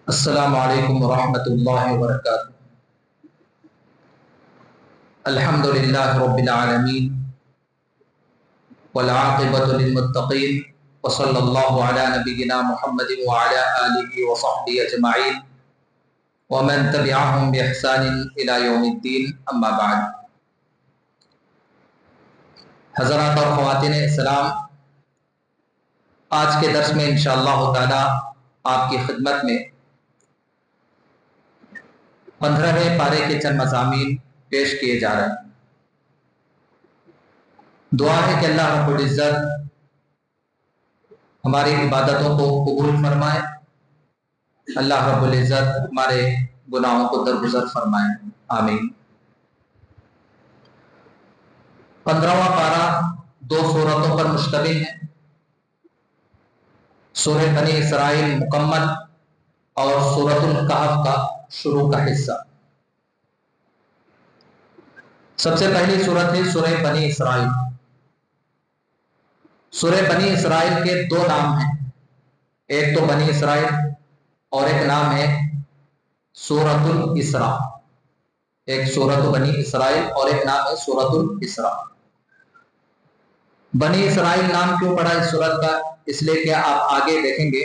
السلام علیکم ورحمۃ اللہ وبرکاتہ۔ الحمد للہ رب العالمین والعاقبۃ للمتقین وصلی اللہ علی نبینا محمد وعلی آلہ وصحبہ اجمعین ومن تبعہم بإحسان الی یوم الدین، اما بعد۔ حضرات اور خواتین اسلام، آج کے درس میں انشاءاللہ تعالی آپ کی خدمت میں 15ویں پارے کے چند مضامین پیش کیے جا رہے ہیں۔ دعا ہے کہ اللہ رب العزت ہماری عبادتوں کو قبول فرمائے، اللہ رب العزت ہمارے گناہوں کو درگزر فرمائے، آمین۔ 15واں پارہ 2 سورتوں پر مشتمل ہے، سورہ بنی اسرائیل مکمل اور سورۃ الکہف کا شروع کا حصہ۔ سب سے پہلی سورت ہے سورہ بنی اسرائیل۔ سورہ بنی اسرائیل کے 2 نام ہیں، ایک تو بنی اسرائیل اور ایک نام ہے سورۃ الاسراء۔ ایک سورۃ بنی اسرائیل اور ایک نام ہے سورۃ الاسراء۔ بنی اسرائیل نام کیوں پڑا اس سورت کا؟ اس لیے کہ آپ آگے دیکھیں گے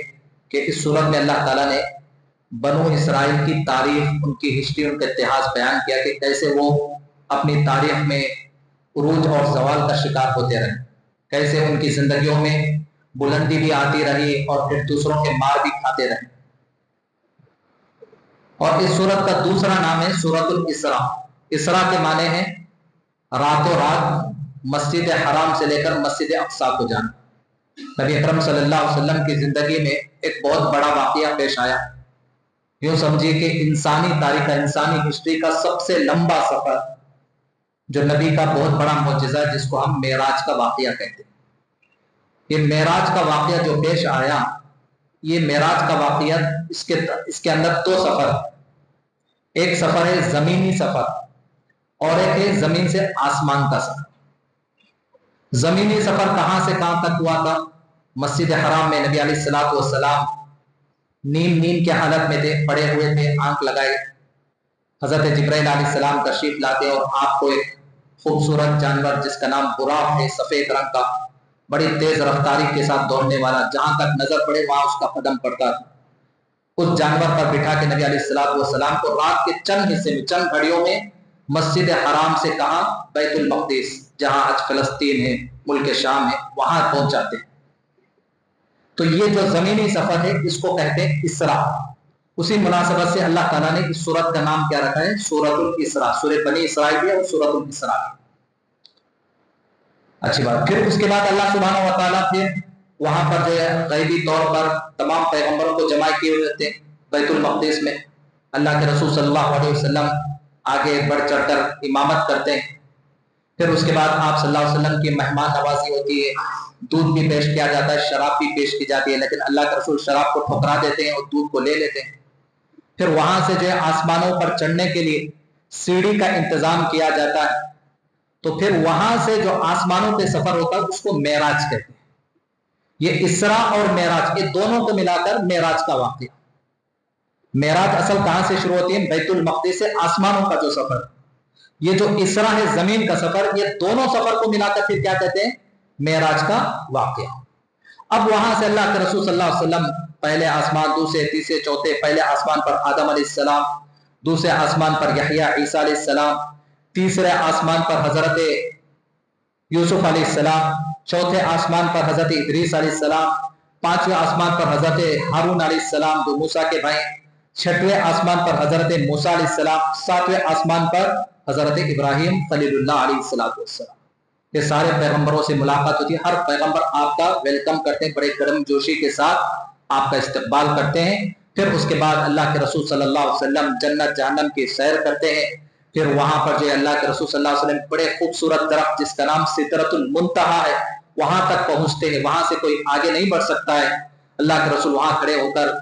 کہ اس سورت میں اللہ تعالیٰ نے بنو اسرائیل کی تاریخ، ان کی ہسٹری، ان کا اتہاس بیان کیا کہ کیسے وہ اپنی تاریخ میں عروج اور زوال کا شکار ہوتے رہے، کیسے ان کی زندگیوں میں بلندی بھی آتی رہی اور پھر دوسروں کے مار بھی کھاتے رہے۔ اور اس سورت کا دوسرا نام ہے سورۃ الاسراء۔ اسراء کے معنی ہیں راتوں رات مسجد حرام سے لے کر مسجد اقصیٰ کو جانا۔ نبی اکرم صلی اللہ علیہ وسلم کی زندگی میں ایک بہت بڑا واقعہ پیش آیا، یوں سمجھیے کہ انسانی تاریخ کا، انسانی ہسٹری کا سب سے لمبا سفر، جو نبی کا بہت بڑا معجزہ ہے، جس کو ہم معراج کا واقعہ کہتے ہیں۔ یہ معراج کا واقعہ جو پیش آیا، یہ معراج کا واقعہ اس کے اندر 2 سفر ہیں۔ ایک سفر ہے زمینی سفر اور ایک ہے زمین سے آسمان کا سفر۔ زمینی سفر کہاں سے کہاں تک ہوا تھا؟ مسجد حرام میں نبی علیہ الصلوۃ والسلام نیند کے حالت میں تھے، پڑے ہوئے تھے، آنکھ لگائے، حضرت جبرائیل علیہ السلام تشریف لاتے اور آپ کو ایک خوبصورت جانور جس کا نام براق ہے، سفید رنگ کا، بڑی تیز رفتاری کے ساتھ دوڑنے والا، جہاں تک نظر پڑے وہاں اس کا قدم پڑتا تھا، اس جانور پر بٹھا کے نبی علیہ الصلوۃ والسلام کو رات کے چند حصے میں، چند گھڑیوں میں مسجد حرام سے کہاں؟ بیت المقدس، جہاں آج فلسطین ہے، ملک شام ہے، وہاں پہنچاتے ہیں۔ تو یہ جو زمینی سفر ہے اس کو کہتے ہیں اسراء۔ اسی مناسبت سے اللہ تعالیٰ نے اس سورت کا نام کیا رکھا ہے؟ سورۃ الاسراء۔ سورہ بنی اسرائیل بھی ہے اور سورۃ الاسراء بھی۔ اچھی بات۔ پھر اس کے بعد اللہ سبحانہ و تعالیٰ پھر وہاں پر جو ہے غیبی طور پر تمام پیغمبروں کو جمع کیے ہوئے ہوتے ہیں بیت المقدس میں۔ اللہ کے رسول صلی اللہ علیہ وسلم آگے بڑھ چڑھ کر امامت کرتے ہیں۔ پھر اس کے بعد آپ صلی اللہ علیہ وسلم کی مہمان نوازی ہوتی ہے، دودھ بھی پیش کیا جاتا ہے، شراب بھی پیش کی جاتی ہے، لیکن اللہ کے رسول شراب کو ٹھکرا دیتے ہیں اور دودھ کو لے لیتے ہیں۔ پھر وہاں سے جو ہے آسمانوں پر چڑھنے کے لیے سیڑھی کا انتظام کیا جاتا ہے، تو پھر وہاں سے جو آسمانوں پہ سفر ہوتا ہے اس کو معراج کہتے ہیں۔ یہ اسراء اور معراج، یہ دونوں کو ملا کر معراج کا واقعہ۔ معراج اصل کہاں سے شروع ہوتی ہے؟ بیت المقدس سے آسمانوں کا جو سفر، یہ جو اسراء ہے زمین کا سفر، یہ دونوں سفر کو ملا کر پھر کیا کہتے ہیں؟ معراج کا واقعہ۔ اب وہاں سے اللہ کے رسول صلی اللہ علیہ وسلم پہلے آسمان، دوسرے، تیسرے، چوتھے، پہلے آسمان پر آدم علیہ السلام، دوسرے آسمان پر یحییٰ عیسیٰ علیہ السلام، تیسرے آسمان پر حضرت یوسف علیہ السلام، چوتھے آسمان پر حضرت ادریس علیہ السلام، پانچویں آسمان پر حضرت ہارون علیہ السلام جو موسیٰ کے بھائی، چھٹویں آسمان پر حضرت موسیٰ علیہ السلام، ساتویں آسمان پر حضرت ابراہیم خلیل اللہ علیہ السلام۔ یہ سارے پیغمبروں سے ملاقات ہوتی ہے، ہر پیغمبر آپ کا ویلکم کرتے ہیں، بڑے گرم جوشی کے ساتھ آپ کا استقبال کرتے ہیں۔ پھر اس کے بعد اللہ کے رسول صلی اللہ علیہ وسلم جنت جہنم کی سیر کرتے ہیں۔ پھر وہاں پر جو ہے اللہ کے رسول صلی اللہ علیہ وسلم بڑے خوبصورت درخت جس کا نام سدرۃ المنتہا ہے، وہاں تک پہنچتے ہیں، وہاں سے کوئی آگے نہیں بڑھ سکتا ہے۔ اللہ کے رسول وہاں کھڑے ہو کر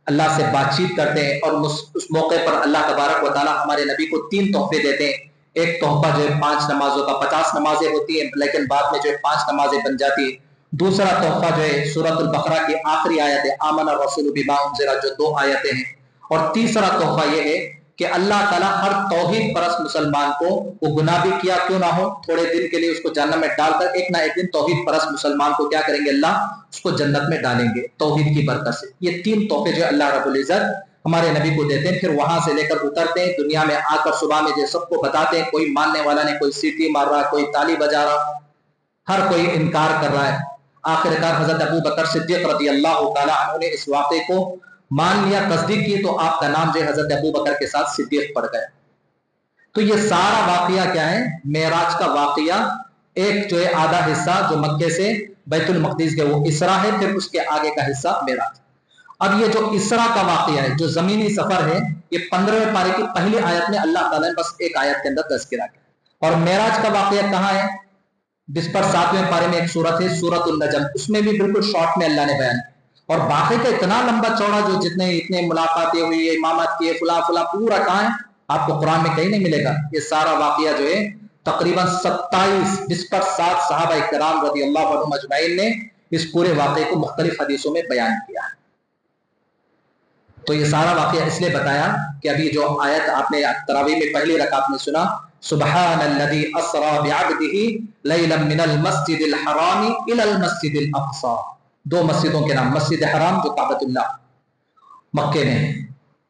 اللہ سے بات چیت کرتے ہیں، اور اس موقع پر اللہ تبارک و تعالیٰ ہمارے نبی کو 3 تحفے دیتے ہیں۔ ایک تحفہ جو ہے 5 نمازوں کا، 50 نمازیں ہوتی ہیں لیکن بعد میں جو ہے 5 نمازیں بن جاتی ہیں۔ دوسرا تحفہ جو ہے سورۃ البقرہ کی آخری آیت ہے، آمن الرسول بما انزل، جو 2 آیتیں ہیں، और तीसरा तोहफा यह है कि अल्लाह ताला हर तौहीद परस्त मुसलमान को, वो गुनाह भी किया क्यों ना हो, थोड़े दिन के लिए उसको जन्नत में डालकर एक ना एक दिन तौहीद परस्त मुसलमान को क्या करेंगे, अल्लाह उसको जन्नत में डालेंगे तौहीद की बरकत से। ये तीन तोहफे जो अल्लाह रब्बुल इज्जत हमारे नबी को देते हैं, फिर वहां से लेकर उतरते हैं दुनिया में आकर सुबह में जो सबको बताते हैं, कोई मानने वाला नहीं, कोई सीटी मार रहा, कोई ताली बजा रहा, हर कोई इनकार कर रहा है। आखिरकार हजरत अबू बकर सिद्दीक रज़ी अल्लाह तआला अन्हु ने इस वाक़े को मान लिया, तस्दीक की, तो आपका नाम जो है हजरत अबू बकर के साथ सिद्दीक पड़ गया। तो ये सारा वाकया क्या है, मेराज का वाकया। एक जो है आधा हिस्सा जो मक्के से बैतुल मक़दिस के वो इसरा है, फिर उसके आगे का हिस्सा मेराज। अब ये जो इसरा का वाकया है, जो जमीनी सफर है, ये 15वें पारे की पहली आयत में अल्लाह ताला ने बस एक आयत के अंदर तज़किरा किया। और मेराज का वाकया कहाँ है, जिस पर 7वें पारे में एक सूरत है सूरतुन नजम, उसमें भी बिल्कुल शॉर्ट में अल्लाह ने बयान किया। और बाकी का इतना लंबा चौड़ा जो जितने इतने मुलाकातें हुई, इमामत किए, फुला फुला पूरा कहाँ है, आपको कुरान में कहीं नहीं मिलेगा। ये सारा वाकया जो है तकरीबन 27 जिस पर 7 सहाबा इकराम रज़ी अल्लाहु अन्हुम अजमईन ने इस पूरे वाकये को मुख्तलिफ हदीसों में बयान किया। तो ये सारा वाकया इसलिए बताया कि अभी जो आयत आपने तरावी में पहली रकात में सुना, सुब्हानल्लज़ी अस्रा बिअब्दिही लैलन मिनल मस्जिदिल हरामी इलल मस्जिदिल अक़सा। दो मस्जिदों के नाम, मस्जिद हराम जो काबतुल्लाह मक्के में है,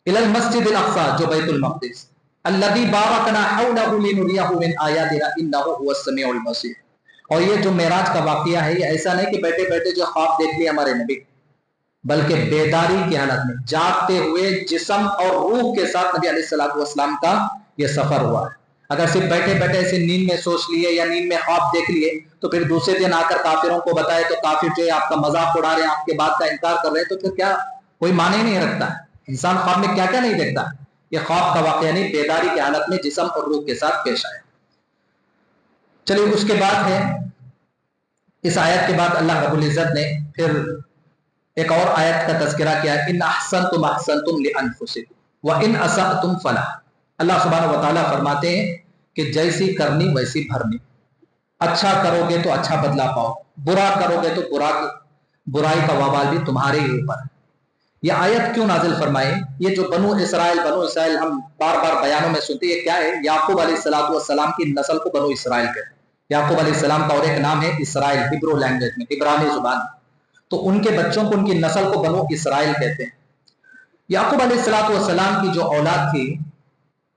इलल मस्जिदिल अक़सा जो बैतुल मक़दिस, अल्लज़ी बारकना हौलहु लिनुरियहु मिन आयातिना इन्नहु हुवस समीउल बसीर। और ये जो मेराज का वाकया है, ये ऐसा नहीं कि बैठे बैठे जो ख्वाब देख लिया हमारे नबी, बल्कि बेदारी की हालत में जागते हुए जिस्म और रूह के साथ नबी अलैहिस्सलातु वस्सलाम का ये सफर हुआ है। अगर सिर्फ बैठे बैठे ऐसे नींद में सोच लिए या नींद में ख्वाब देख लिए तो फिर दूसरे दिन आकर काफिरों को बताए तो काफिर जो है आपका मजाक उड़ा रहे हैं, आपके बात का इनकार कर रहे हैं, तो फिर क्या कोई माने ही नहीं रखता। इंसान ख्वाब में क्या क्या नहीं देखता। ये ख्वाब का वाकया नहीं, बेदारी की हालत में जिस्म और रूह के साथ पेश आया। चलिए उसके बाद है, इस आयत के बाद अल्लाह रब्बुल इज्जत ने फिर एक और आयत का तज़किरा किया, इन अहसनतुम अहसनतुम लिअनफुसिकुम व इन असअतुम फला। अल्लाह सुब्हानहु व तआला फरमाते हैं कि जैसी करनी वैसी भरनी, अच्छा करोगे तो अच्छा बदला पाओ, बुरा करोगे तो बुराई का वबाल भी तुम्हारे ही ऊपर है। यह आयत क्यों नाजिल फरमाई? ये जो बनु इसराइल हम बार बार बयानों में सुनते हैं, ये क्या है? याकूब अलैहिस्सलातु वस्सलाम की नस्ल को बनु इसराइल कहते हैं। याकूब अलैहिस्सलाम का और एक नाम है इसराइल, हिब्रू लैंग्वेज में, इब्रानी जुबान। तो उनके बच्चों को, उनकी नस्ल को बनु इसराइल कहते हैं। याकूब अलैहिस्सलातु वस्सलाम की जो औलाद थी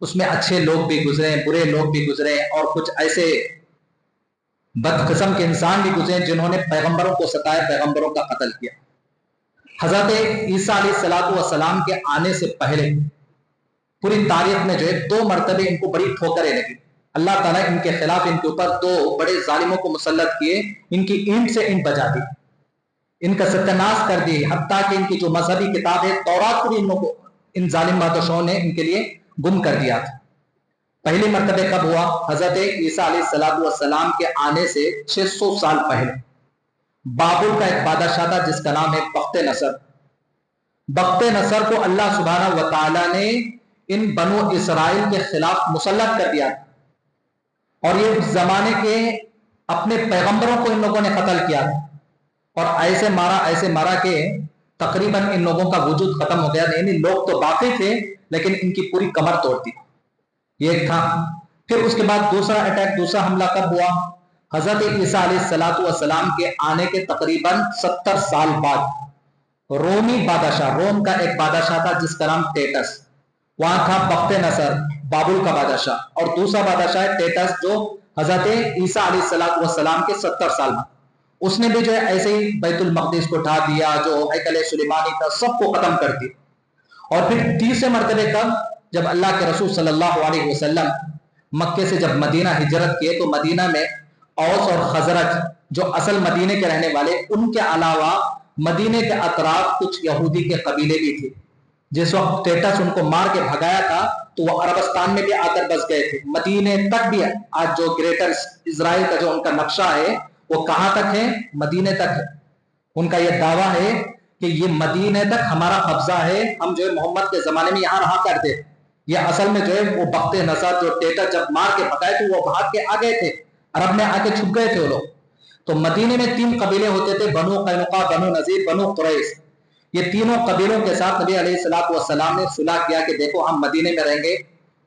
उसमें अच्छे लोग भी गुजरे, बुरे लोग भी गुजरे, और कुछ ऐसे बदकिस्म के इंसान भी गुजरे जिन्होंने पैगंबरों को सताया, पैगंबरों का कत्ल किया। हजरत ईसा अलैहिस्सलातु वस्सलाम के आने से पहले पूरी तारीख में जो है 2 मरतबे इनको बड़ी ठोकरें लगी। अल्लाह ताला इनके खिलाफ, इनके ऊपर 2 बड़े जालिमों को मुसल्लत किए, इनकी ईंट से ईंट बजा दी, इनका सत्यानाश कर दी, हत्ता कि इनकी जो मजहबी किताब है तौरात को भी इन जालिम बादशाहों ने इनके लिए गुम कर दिया था। पहली मरतबे कब हुआ? हजरत ईसा अलैहिस्सलातु वस्सलाम के आने से 600 साल पहले बाबुल का एक बादशाह था जिसका नाम है बख्ते नसर। बख्ते नसर को अल्लाह सुब्हानहु व तआला ने इन बनु इसराइल के खिलाफ मुसल्लत कर दिया और ये उस जमाने के अपने पैगंबरों को इन लोगों ने कत्ल किया और ऐसे मारा कि तकरीबन इन लोगों का वजूद खत्म हो गया। यानी लोग तो बाकी थे लेकिन इनकी पूरी कमर तोड़ दी, ये एक था। फिर उसके बाद दूसरा अटैक, दूसरा हमला कब हुआ? हजरत ईसा अलैहिस्सलातु वस्सलाम के आने के तकरीबन 70 साल बाद रोमी बादशाह, रोम का एक बादशाह था जिसका नाम टेटस, वहां था बख्ते नसर बाबुल का बादशाह, और दूसरा बादशाह है टेटस जो हजरत ईसा अलैहिस्सलातु वस्सलाम के 70 साल बाद, उसने भी जो है ऐसे ही बैतुल मक़दिस को ढा दिया, जो हैकल सुलेमानी था सबको खत्म कर दिया। और फिर तीसरे मरतबे कब? जब अल्लाह के रसूल सल्लल्लाहु अलैहि वसल्लम मक्के से जब मदीना हिजरत किए तो मदीना में औस और खजरज जो असल मदीने के रहने वाले, उनके अलावा मदीने के अतराफ कुछ यहूदी के कबीले भी थे। जिस वक्त टेटस उनको मार के भगाया था तो वो अरबस्तान में भी आकर बस गए थे, मदीने तक भी। आज जो ग्रेटर इजराइल का जो उनका नक्शा है वो कहां तक है? मदीने तक है। उनका यह दावा है कि ये मदीने तक हमारा कब्जा है, हम जो है मोहम्मद के जमाने में यहां रहा करते। ये असल में जो है वो बख्ते नसर जो टेटस जब मार के भगाए थे वो भाग के आ गए थे, अरब में आके छुप गए थे वो लोग। तो मदीने में 3 कबीले होते थे, बनु कैनुका, बनु नजीर, बनु कुरैश। یہ تینوں قبیلوں کے ساتھ نبی علیہ الصلوۃ والسلام نے صلح کیا کہ دیکھو ہم مدینے میں رہیں گے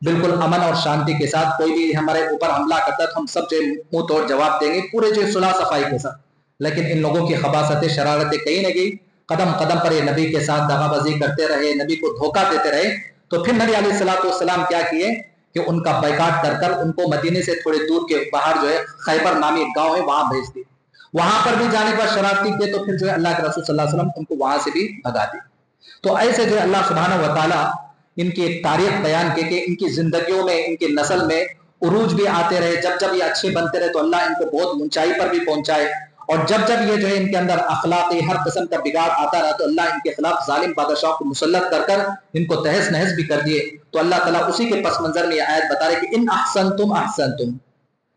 بالکل امن اور شانتی کے ساتھ، کوئی بھی ہمارے اوپر حملہ کرتا ہے تو ہم سب جو منہ توڑ جواب دیں گے پورے جو صلح صفائی کے ساتھ. لیکن ان لوگوں کی خباثتیں شرارتیں کہیں نہ گئی، قدم قدم پر یہ نبی کے ساتھ دغا بازی کرتے رہے، نبی کو دھوکہ دیتے رہے. تو پھر نبی علیہ الصلوۃ والسلام کیا کیے کہ ان کا بائیکاٹ کر کر ان کو مدینے سے تھوڑے دور کے باہر جو ہے خیبر نامی ایک گاؤں ہے وہاں بھیج دی. وہاں پر بھی جانے پر شرارتی کیے تو پھر جو ہے اللہ کے رسول صلی اللہ علیہ وسلم ان کو وہاں سے بھی بھگا دی. تو ایسے جو ہے اللہ سبحانہ و تعالیٰ ان کی ایک تاریخ بیان کی کہ ان کی زندگیوں میں ان کی نسل میں عروج بھی آتے رہے، جب جب یہ اچھے بنتے رہے تو اللہ ان کو بہت اونچائی پر بھی پہنچائے، اور جب جب یہ جو ہے ان کے اندر اخلاقی ہر قسم کا بگاڑ آتا رہا تو اللہ ان کے خلاف ظالم بادشاہوں کو مسلط کر کر ان کو تہس نہس بھی کر دیے. تو اللہ تعالیٰ اسی کے پس منظر میں یہ آیت بتا رہے کہ ان احسنتم احسنتم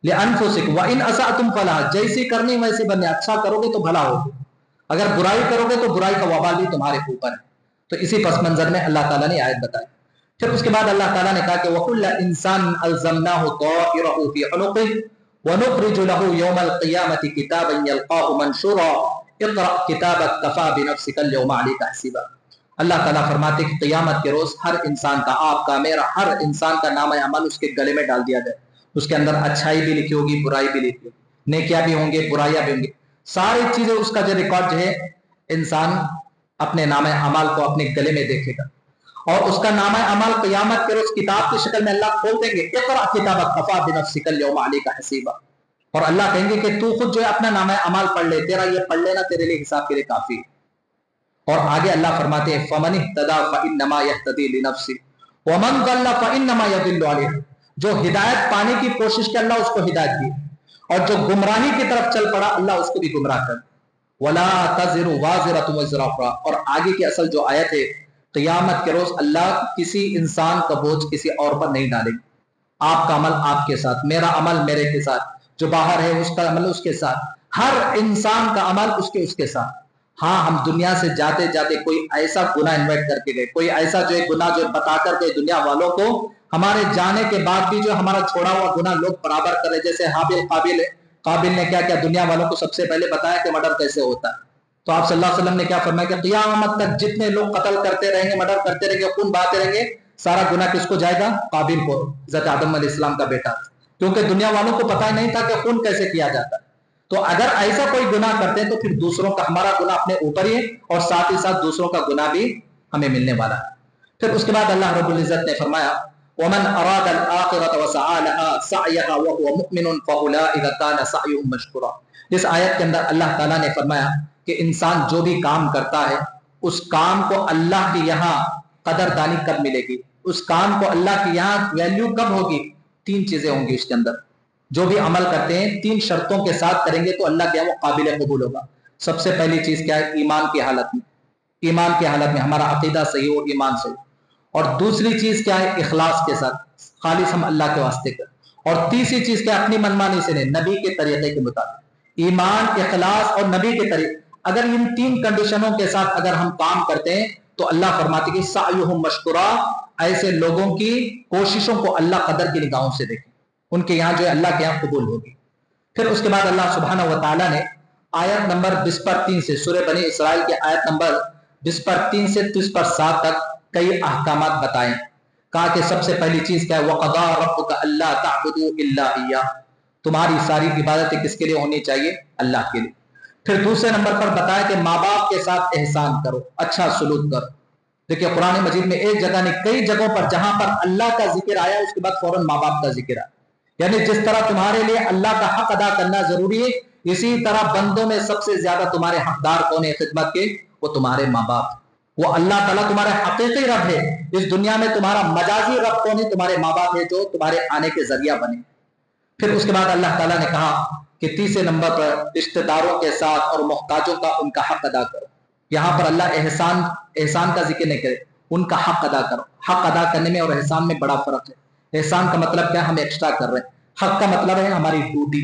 لانفسکم وان اسأتم فلہا، جیسی کرنی ویسی بننے، اچھا کرو گے تو بھلا ہوگا، اگر برائی کرو گے تو برائی کا وبال بھی تمہارے اوپر ہے. تو اسی پس منظر میں اللہ تعالیٰ نے آیت بتائی. پھر اس کے بعد اللہ تعالیٰ نے کہا کہ وَكُلَّ إِنسَانٍ أَلْزَمْنَاهُ طَائِرَهُ فِي عُنُقِهِ وَنُخْرِجُ لَهُ يَوْمَ الْقِيَامَةِ كِتَابًا يَلْقَاهُ مَنْشُورًا اقْرَأْ كِتَابَكَ كَفَىٰ بِنَفْسِكَ الْيَوْمَ عَلَيْكَ حَسِيبًا. اللہ تعالیٰ فرماتے کہ قیامت کے روز ہر انسان کا، آپ کا، میرا، ہر انسان کا نام عمل اس کے گلے میں ڈال دیا جائے. اس کے اندر اچھائی بھی لکھی ہوگی، برائی بھی لکھی ہوگی، نیکیاں بھی ہوں گے، برائیاں بھی ہوں گی، ساری چیزیں اس کا جو ریکارڈ جو ہے انسان اپنے نام اعمال کو اپنے گلے میں دیکھے گا. اور اس کا نام اعمال قیامت کے روز کتاب کی شکل میں اللہ کھول دیں گے، اقرأ کتابک کفیٰ بنفسک اليوم علیک حسیبا. اور اللہ کہیں گے کہ تو خود جو ہے اپنا نام اعمال پڑھ لے، تیرا یہ پڑھ لینا تیرے لیے حساب کے لیے کافی. اور آگے اللہ فرماتے ہیں فمن اہتدی فانما یہتدی لنفسہ ومن ضل فانما یضل علیہا. جو ہدایت پانے کی کوشش کی اللہ اس کو ہدایت دی، اور جو گمراہی کی طرف چل پڑا اللہ اس کو بھی گمراہ کر. ولا تزر وازرۃ وزر اخرى. اور آگے کی اصل جو آیت ہے، قیامت کے روز اللہ کسی انسان کا بوجھ کسی اور پر نہیں ڈالے گا. آپ کا عمل آپ کے ساتھ، میرا عمل میرے کے ساتھ، جو باہر ہے اس کا عمل اس کے ساتھ، ہر انسان کا عمل اس کے ساتھ. ہاں ہم دنیا سے جاتے جاتے کوئی ایسا گناہ انوائٹ کر کے گئے، کوئی ایسا جو ہے گناہ جو بتا کر گئے دنیا والوں کو، ہمارے جانے کے بعد بھی جو ہمارا چھوڑا ہوا گناہ لوگ برابر کرے. جیسے حابل قابل نے کیا کیا، دنیا والوں کو سب سے پہلے بتایا کہ مرڈر کیسے ہوتا ہے. تو آپ صلی اللہ علیہ وسلم نے کیا فرمایا کہ قیامت تک جتنے لوگ قتل کرتے رہیں گے، مرڈر کرتے رہیں گے، خون بہاتے رہیں گے، سارا گناہ کس کو جائے گا؟ قابل کو، حضرت آدم علیہ السلام کا بیٹا. کیونکہ دنیا والوں کو پتہ ہی نہیں تھا کہ خون کیسے کیا جاتا ہے. تو اگر ایسا کوئی گناہ کرتے ہیں تو پھر دوسروں کا، ہمارا گناہ اپنے اوپر ہی ہے، اور ساتھ ہی ساتھ دوسروں کا گناہ بھی ہمیں ملنے والا ہے. پھر اس کے بعد اللہ رب العزت نے فرمایا وَمَنْ أَرَادَ الْآخِرَةَ وَسَعَىٰ لَهَا سَعْيَهَا وَهُوَ مُؤْمِنٌ فَأُولَٰئِكَ كَانَ سَعْيُهُمْ مَشْكُورًا. اس آیت کے اندر اللہ تعالیٰ نے فرمایا کہ انسان جو بھی کام کرتا ہے اس کام کو اللہ کے یہاں قدردانی کب ملے گی، اس کام کو اللہ کے یہاں ویلیو کب ہوگی. تین چیزیں ہوں گی اس کے اندر. جو بھی عمل کرتے ہیں تین شرطوں کے ساتھ کریں گے تو اللہ کے یہاں وہ قابل قبول ہوگا. سب سے پہلی چیز کیا ہے؟ ایمان کی حالت میں. ایمان کی حالت میں ہمارا عقیدہ صحیح ہو، ایمان صحیح. اور دوسری چیز کیا ہے؟ اخلاص کے ساتھ، خالص ہم اللہ کے واسطے کر. اور تیسری چیز کیا؟ اپنی منمانی سے نہیں، نبی کے طریقے کے مطابق. ایمان، اخلاص اور نبی کے طریقے، اگر ان تین کنڈیشنوں کے ساتھ اگر ہم کام کرتے ہیں تو اللہ فرماتے کہ سعیہم مشکورا، ایسے لوگوں کی کوششوں کو اللہ قدر کی نگاہوں سے دیکھے، ان کے یہاں جو ہے اللہ کے یہاں قبول ہوگی. پھر اس کے بعد اللہ سبحانہ و تعالیٰ نے آیت نمبر 20 سے سورہ بنی اسرائیل کی آیت نمبر 20 سے 30 تک کئی احکامات بتائیں. کہا کہ سب سے پہلی چیز کیا ہے؟ وَقَضَىٰ رَبُّكَ أَلَّا تَعْبُدُوا إِلَّا إِيَّاهُ. تمہاری ساری عبادتیں کس کے لیے ہونی چاہیے؟ اللہ کے لیے. پھر دوسرے نمبر پر بتایا کہ ماں باپ کے ساتھ احسان کرو، اچھا سلوک کرو. دیکھیے قرآن مجید میں ایک جگہ نہیں کئی جگہوں پر جہاں پر اللہ کا ذکر آیا اس کے بعد فوراً ماں باپ کا ذکر آیا. یعنی جس طرح تمہارے لیے اللہ کا حق ادا کرنا ضروری ہے، اسی طرح بندوں میں سب سے زیادہ تمہارے حقدار کون ہے خدمت کے؟ وہ تمہارے ماں باپ. وہ اللہ تعالیٰ تمہارے حقیقی رب ہے. اس دنیا میں تمہارا مجازی رب کون ہے؟ تمہارے ماں باپ ہے جو تمہارے آنے کے ذریعہ بنے. پھر اس کے بعد اللہ تعالیٰ نے کہا کہ تیسرے نمبر پر رشتہ داروں کے ساتھ اور محتاجوں کا ان کا حق ادا کرو. یہاں پر اللہ احسان کا ذکر نہیں کرے، ان کا حق ادا کرو. حق ادا کرنے میں اور احسان میں بڑا فرق ہے. احسان کا مطلب کیا؟ ہم ایکسٹرا کر رہے ہیں. حق کا مطلب ہے ہماری ڈیوٹی،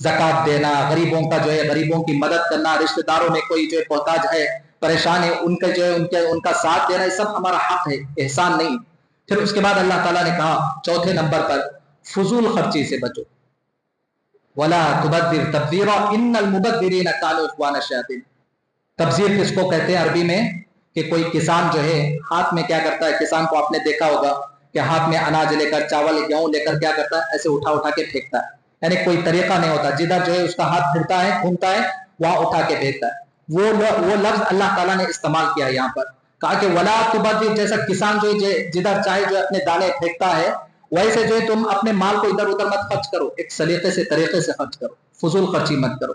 زکوٰۃ دینا، غریبوں کا جو ہے غریبوں کی مدد کرنا، رشتہ داروں میں کوئی جو ہے محتاج ہے، پریشان ہے، ان کا جو ہے ان کا ساتھ دینا، یہ سب ہمارا حق ہے، احسان نہیں. پھر اس کے بعد اللہ تعالیٰ نے کہا چوتھے نمبر پر فضول خرچی سے بچو. وَلَا تُبَذِّرْ تَبْذِيرًا إِنَّ الْمُبَذِّرِينَ كَانُوا إِخْوَانَ الشَّيَاطِينِ. तब्जीर किसको कहते हैं अरबी में, कि कोई किसान जो है हाथ में क्या करता है, किसान को आपने देखा होगा कि हाथ में अनाज लेकर, चावल, गेहूं लेकर क्या करता है, ऐसे उठा उठा के फेंकता है, यानी कोई तरीका नहीं होता, जिधर जो है उसका हाथ फिरता है, घूमता है, वहां उठा के फेंकता है। वो लफ्ज अल्लाह ताला ने इस्तेमाल किया यहाँ पर, कहा कि वला तुबद्दिर, जैसा किसान जो है जिधर चाहे जो अपने दाने फेंकता है, वैसे जो है तुम अपने माल को इधर उधर मत खर्च करो, एक सलीके से तरीके से खर्च करो, फजूल खर्ची मत करो।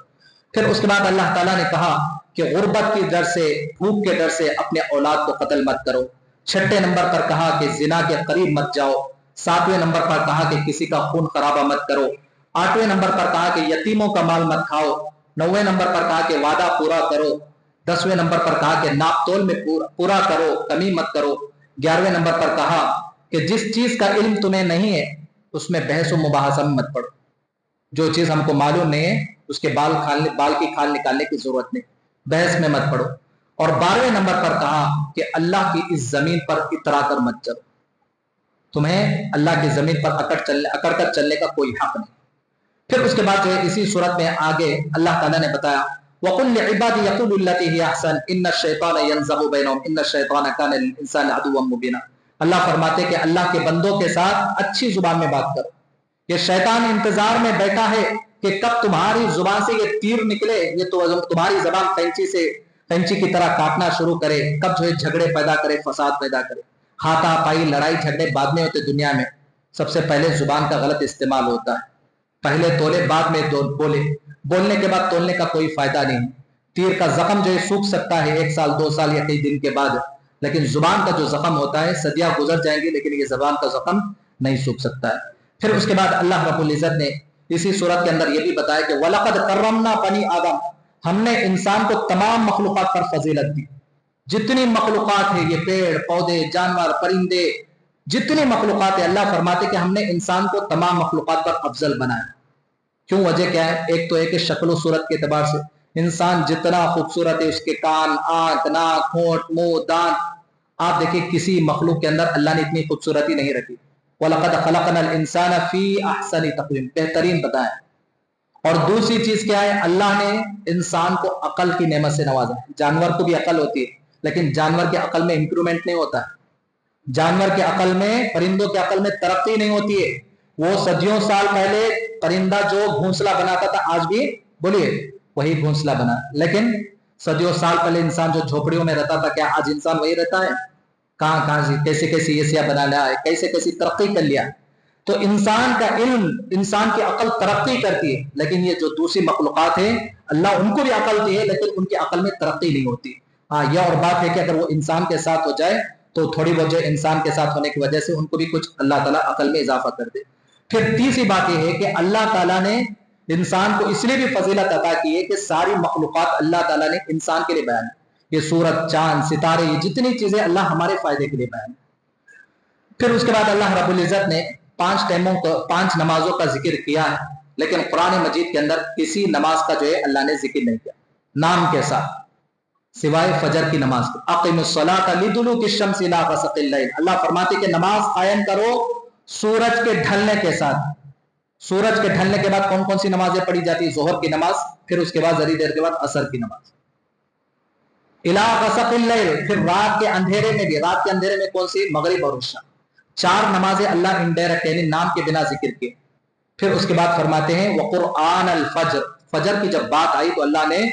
फिर उसके बाद अल्लाह ताला ने कहा कि गुर्बत की डर से, भूख के डर से अपने औलाद को कत्ल मत करो। छठे नंबर पर कहा कि जिना के करीब मत जाओ। सातवें नंबर पर कहा कि किसी का खून खराबा मत करो। आठवें नंबर पर कहा कि यतीमों का माल मत खाओ। नौवें नंबर पर कहा कि वादा पूरा करो। 10वें नंबर पर कहा कि नाप तोल में पूरा करो, कमी मत करो। 11वें नंबर पर कहा कि जिस चीज का इल्म तुम्हें नहीं है उसमें बहस व मुबाहसा में मत पड़ो, जो चीज हमको मालूम नहीं है उसके बाल की खाल निकालने की जरूरत नहीं, बहस में मत पड़ो। और 12वें नंबर पर कहा कि अल्लाह की इस जमीन पर इतरा कर मत चलो, तुम्हें अल्लाह की जमीन पर अकड़ कर चलने का कोई हक नहीं। फिर उसके बाद जो है इसी सूरत में आगे अल्लाह ताला ने बताया, वकुल इबादी यकुलु लती हिय अहसन इन्न शैतान यनज़गु बैनहुम इन्न शैतान कान लिल-इंसान अदुव्वन मुबीना। अल्लाह फरमाते कि अल्लाह के बंदों के साथ अच्छी जुबान में बात करो। ये शैतान इंतजार में बैठा है कि कब तुम्हारी जुबान से ये तीर निकले, ये तो तुम्हारी जबान कैंची की तरह काटना शुरू करे, कब जो है झगड़े पैदा करे, फसाद पैदा करे। हाथापाई, लड़ाई झगड़े बाद में होते दुनिया में, सबसे पहले जुबान का गलत इस्तेमाल होता है। पहले तोले बाद में बोले, बोलने के बाद तोलने का कोई फायदा नहीं। तीर का जख्म जो है सूख सकता है 1 साल 2 साल या कई दिन के बाद, लेकिन जुबान का जो जख्म होता है सदियां गुजर जाएंगी लेकिन ये जुबान का जख्म नहीं सूख सकता है। फिर उसके बाद अल्लाह रब्बुल इज्जत ने इसी सूरत के अंदर ये भी बताया कि वलक़द कर्रमना बनी आदम, हमने इंसान को तमाम मखलूक़ात पर फजीलत दी। जितनी मखलूक़ात है, ये पेड़ पौधे, जानवर, परिंदे, जितनी मखलूक़ात है, अल्लाह फरमाते कि हमने इंसान को तमाम मखलूक़ात पर अफजल बनाया। क्यों, वजह क्या है? एक तो एक शक्ल सूरत के एतबार से इंसान जितना खूबसूरत है, उसके कान, आंख, नाक, होंठ, मुंह, दांत, आप देखिए किसी मखलूक के अंदर अल्लाह ने इतनी खूबसूरती नहीं रखी। वलक़द खलक़नल इंसान फी अहसनी तक़वीम, बेहतरीन बताया। और दूसरी चीज क्या है, अल्लाह ने इंसान को अकल की नेमत से नवाजा। जानवर को भी अकल होती है, लेकिन जानवर के अकल में इंप्रूवमेंट नहीं होता है। जानवर के अकल में, परिंदों के अकल में तरक्की नहीं होती है। वो सदियों साल पहले परिंदा जो घोंसला बनाता था, आज भी बोलिए वही घोंसला बना, लेकिन सदियों साल पहले इंसान जो झोपड़ियों में रहता था, क्या आज इंसान वही रहता है? कहां से कैसे कैसे एशिया बना लिया है, कैसे कैसी तरक्की कर लिया। तो इंसान का इल्म, इंसान की अकल तरक्की करती है, लेकिन ये जो दूसरी मखलूक़ात है अल्लाह उनको भी अकल दी है, लेकिन उनकी अकल में तरक्की नहीं होती। हाँ, यह और बात है कि अगर वो इंसान के साथ हो जाए तो थोड़ी बहुत जो इंसान के साथ होने की वजह से उनको भी कुछ अल्लाह ताला अकल में इजाफा कर दे। फिर तीसरी बात यह है कि अल्लाह ताला ने इंसान को इसलिए भी फजीलत अता की है कि सारी मखलूक़ात अल्लाह ताला ने इंसान के लिए बयान, ये सूरज, चांद, सितारे, ये जितनी चीजें अल्लाह हमारे फायदे के लिए बयान। फिर उसके बाद अल्लाह रब्बुल इज्जत ने 5 नमाजों का जिक्र किया है, लेकिन कुरान मजीद के अंदर किसी नमाज का जो है अल्लाह ने जिक्र नहीं किया नाम के साथ, सिवाय फजर की नमाज के। अक़िमुस्सलाता लिदुलूकी शम्सी इला ग़सक़िल लैल, अल्लाह फरमाते कि नमाज कायम करो सूरज के ढलने के साथ। सूरज के ढलने के बाद कौन कौन सी नमाजें पढ़ी जाती है? ज़ोहर की नमाज, फिर उसके बाद जरी देर के बाद असर की नमाज, इला ग़सक़िल लैल, फिर रात के अंधेरे में भी। रात के अंधेरे में कौन सी? मगरिब और इशा। 4 नमाजें अल्लाह इनडायरेक्ट यानी नाम के बिना जिक्र किए। फिर उसके बाद फरमाते हैं वक़ुरआन अल फज्र, फजर की जब बात आई तो अल्लाह ने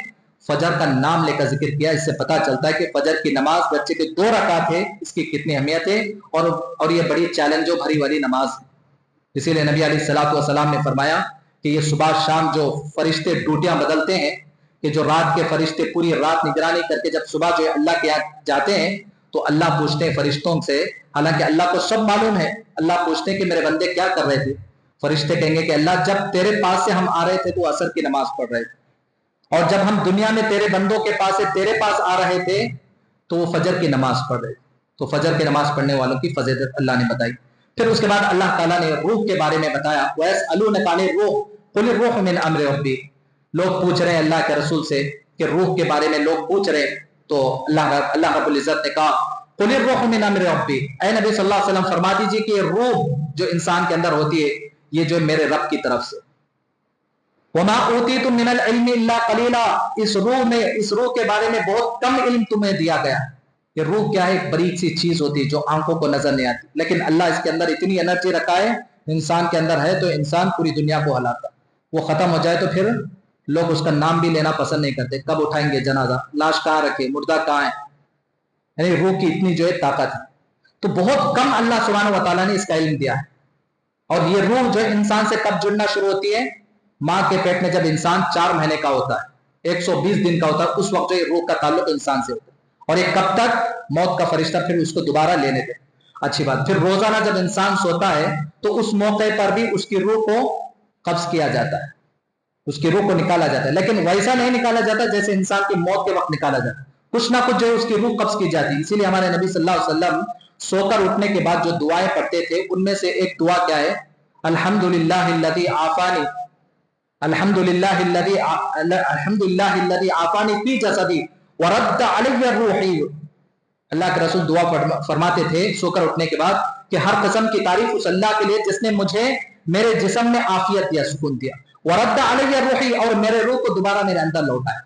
फजर का नाम लेकर जिक्र किया। इससे पता चलता है कि फजर की नमाज बच्चे के 2 रकात है, इसकी कितनी अहमियत है, और ये बड़ी चैलेंजों भरी वाली नमाज है। इसीलिए नबी अलैहिस्सलातु वस्सलाम ने फरमाया कि ये सुबह शाम जो फरिश्ते ड्यूटियां बदलते हैं, कि जो रात के फरिश्ते पूरी रात निगरानी करके जब सुबह जो अल्लाह के यहाँ जाते हैं तो अल्लाह पूछते हैं फरिश्तों से, हालांकि अल्लाह को सब मालूम है, अल्लाह पूछते हैं कि मेरे बंदे क्या कर रहे थे? फरिश्ते कहेंगे कि अल्लाह जब तेरे पास से हम आ रहे थे तो असर की नमाज पढ़ रहे थे, और जब हम दुनिया में तेरे बंदों के पास से तेरे पास आ रहे थे तो वो फजर की नमाज पढ़ रहे थे। तो फजर की नमाज पढ़ने वालों की फजीलत अल्लाह ने बताई। फिर उसके बाद अल्लाह ताला ने रूह के बारे में बताया, वयसअलूनका अनिर रूह कुल रूह मिन अम्रि रब्बी। लोग पूछ रहे हैं अल्लाह के रसूल से कि रूह के बारे में लोग पूछ रहे, तो अल्लाह रब्बुल इज्जत ने कहा कुल रूह मिन अम्रि रब्बी, ऐ नबी सल्लल्लाहु अलैहि वसल्लम फरमा दीजिए कि रूह जो इंसान के अंदर होती है ये जो मेरे रब की तरफ से। वमा ऊतीतुम मिनल इल्मि इल्ला कलीला, इस रूह के बारे में बहुत कम इल्म तुम्हें दिया गया। ये रूह क्या है? एक बारीक सी चीज होती है जो आंखों को नजर नहीं आती, लेकिन अल्लाह इसके अंदर इतनी एनर्जी रखा है, इंसान के अंदर है तो इंसान पूरी दुनिया को हलाता। वो खत्म हो जाए तो फिर लोग उसका नाम भी लेना पसंद नहीं करते, कब उठाएंगे जनाजा, लाश कहाँ रखे, मुर्दा कहाँ है। यानी रूह की इतनी जो है ताकत है। तो बहुत कम अल्लाह सुब्हानहू व तआला ने इसका इल्म दिया है। और ये रूह जो इंसान से कब जुड़ना शुरू होती है? माँ के पेट में जब इंसान 4 महीने का होता है, 120 दिन का होता है, उस वक्त जो रूह का ताल्लुक इंसान से होता है। और ये कब तक? मौत का फरिश्ता फिर उसको दोबारा लेने दे। अच्छी बात। फिर रोजाना जब इंसान सोता है तो उस मौके पर भी उसकी रूह को कब्ज किया जाता है, उसकी रूह को निकाला जाता है, लेकिन वैसा नहीं निकाला जाता जैसे इंसान की मौत के वक्त निकाला जाता है। कुछ ना कुछ जो है उसकी रूह कब्ज की जाती है। इसीलिए हमारे नबी सल्लल्लाहु अलैहि वसल्लम सोकर उठने के बाद जो दुआएं पढ़ते थे, उनमें से एक दुआ क्या है? अल्हम्दुलिल्लाहिल्लज़ी आफानी, अल्हम्दुलिल्लाहिल्लज़ी आफानी फी जसदी व रद्द अलैया रूही। अल्लाह के रसूल दुआ फरमाते थे सोकर उठने के बाद कि हर किस्म की तारीफ उस अल्लाह के लिए जिसने मुझे मेरे जिस्म में आफियत दिया, सुकून दिया, व रद्द अलैया रूही, और मेरे रूह को दोबारा मेरे अंदर लौटाया।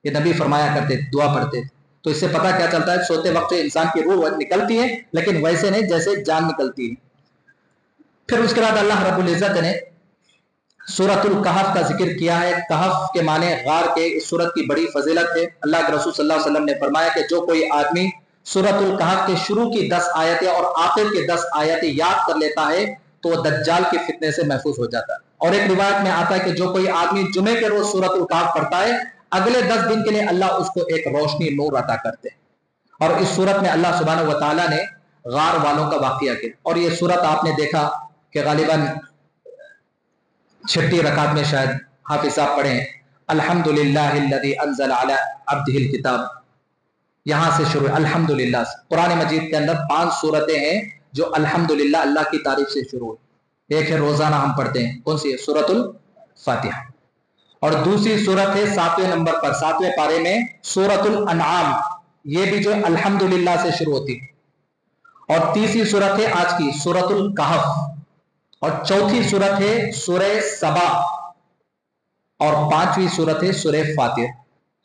ये नबी फरमाया करते, दुआ पढ़ते। तो इससे पता क्या चलता है? सोते वक्त इंसान की रूह निकलती है, लेकिन वैसे नहीं जैसे जान निकलती है। फिर उसके बाद अल्लाह रब्बुल इज्जत ने सूरतुल कहफ का जिक्र किया है। कहफ के माने गार के। इस सूरत की बड़ी फजीलत है। अल्लाह के रसूल सल्लल्लाहु अलैहि वसल्लम ने फरमाया कि जो कोई आदमी सूरतुल कहफ के शुरू की 10 आयतें और आखिर के 10 आयतें याद कर लेता है तो वह दज्जाल के फितने से महफूज हो जाता है। और एक रिवायत में आता है कि जो कोई आदमी जुमे के रोज सूरतुल कहफ पढ़ता है, अगले 10 दिन के लिए अल्लाह उसको एक रोशनी नूर अता करते हैं। और इस सूरत में अल्लाह सुब्हानहू व तआला ने गार वालों का वाकया किया। और ये सूरत आपने देखा कि गालिबन 6ठी रकात में शायद हाफिज साहब पढ़े, अल्हम्दुलिल्लाहिल्लज़ी अंज़ल अला अब्दिहिल किताब, यहां से शुरू अल्हम्दुलिल्लाह से। कुरान मजीद के अंदर 5 सूरतें हैं जो अल्हम्दुलिल्लाह अल्लाह की तारीफ से शुरू हुई। एक है रोजाना हम पढ़ते हैं, कौन सी है? सूरतुल फातिहा। और दूसरी सूरत है 7वें नंबर पर, 7वें पारे में सूरतुल अनआम, ये भी जो अल्हम्दुलिल्लाह से शुरू होती है। और तीसरी सूरत है आज की सूरतुल कहफ, और चौथी सूरत है सूरह सबा, और 5वीं सूरत है सूरह फातिहा।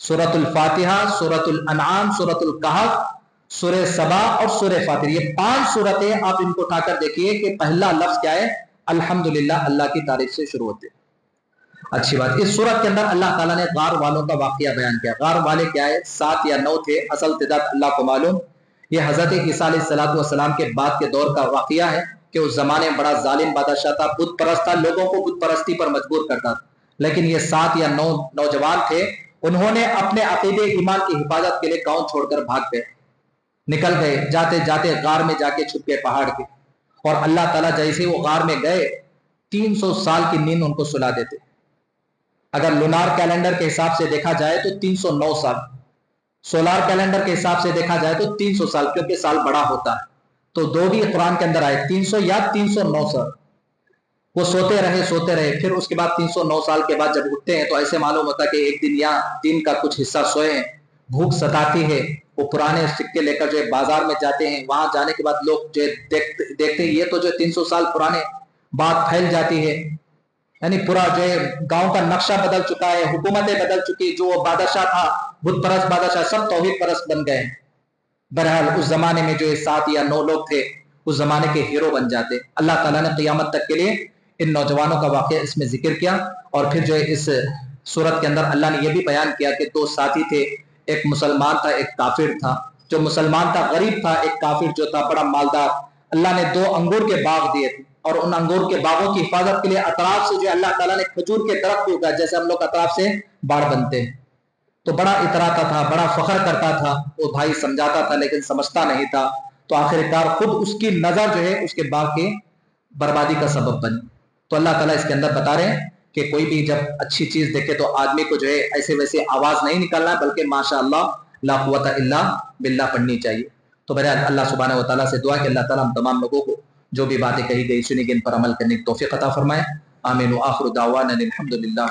सूरतुल फातिहा, सूरतुल अनआम, सूरतुल कहफ, सूरह सबा और सूरह फातिहा, ये 5 सूरतें आप इनको उठाकर देखिए कि पहला लफ्ज क्या है? अल्हम्दुलिल्लाह, अल्लाह की तारीफ से शुरू होते। अच्छी बात। इस सूरत के अंदर अल्लाह ताला ने गार वालों का वाकया बयान किया। गार वाले क्या है? 7 या 9 थे, असल तिदाद अल्लाह को मालूम। ये हजरत ईसा अलैहिस्सलाम के बाद के दौर का वाकया है कि उस जमाने में बड़ा जालिम बादशाह था, बुत परस्त था, लोगों को बुत परस्ती पर मजबूर करता था। लेकिन ये 7 या 9 नौजवान थे, उन्होंने अपने अकीदे ईमान की हिफाजत के लिए गांव छोड़कर भाग गए, निकल गए। जाते जाते गार में जाके छुप गए पहाड़ के। और अल्लाह ताला जैसे वो गार में गए, 300 साल की नींद उनको सुला देते। अगर लुनार कैलेंडर के हिसाब से देखा जाए तो 309 साल, सोलार कैलेंडर के हिसाब से देखा जाए तो 300 साल, क्योंकि साल बड़ा होता है। तो 2 भी कुरान के अंदर आए, 300 या 309 साल। वो सोते रहे, फिर उसके बाद 309 साल के बाद जब उठते हैं तो ऐसे मालूम होता है कि एक दिन या दिन का कुछ हिस्सा सोए हैं। भूख सताती है, वो पुराने सिक्के लेकर जो बाजार में जाते हैं। वहां जाने के बाद लोग जो देखते हैं ये तो जो 300 साल पुराने, बात फैल जाती है। यानी पूरा जो है गांव का नक्शा बदल चुका है, हुकूमतें बदल चुकी, जो बादशाह था, बुत परस्त बादशाह, सब तौहीद परस्त बन गए। बहरहाल उस जमाने में जो 7 या 9 लोग थे, उस जमाने के हीरो बन जाते। अल्लाह ताला ने क़यामत तक के लिए इन नौजवानों का वाक़या इसमें जिक्र किया। और फिर जो है इस सूरत के अंदर अल्लाह ने यह भी बयान किया कि 2 साथी थे, एक मुसलमान था, एक काफिर था। जो मुसलमान था गरीब था, एक काफिर जो था बड़ा मालदार। अल्लाह ने 2 अंगूर के बाग दिए थे, और उन अंगूर के बागों की हिफाजत के लिए अतराफ से जो अल्लाह ताला ने खजूर के दरख्त भी उगाए, जैसे हम लोग अतराफ से बाढ़ बनते हैं। तो बड़ा इतराता था, बड़ा फख्र करता था। वो भाई समझाता था लेकिन समझता नहीं था। तो आखिरकार खुद उसकी नजर जो है उसके बाग के बर्बादी का सबब बनी। तो अल्लाह ताला इसके अंदर बता रहे हैं कि कोई भी जब अच्छी चीज देखे तो आदमी को जो है ऐसे वैसे आवाज नहीं निकालना है, बल्कि माशाअल्लाह ला कुव्वता इल्ला बिल्लाह पढ़नी चाहिए। तो बहरहाल अल्लाह सुब्हानहू व तआला से दुआ कि अल्लाह ताला हम तमाम लोगों को जो भी बातें कही गई सुनी गई इन पर अमल करने की तौफीक अता फरमाए। आमीन व आखिरु दावाना अनिल हम्दुलिल्लाह।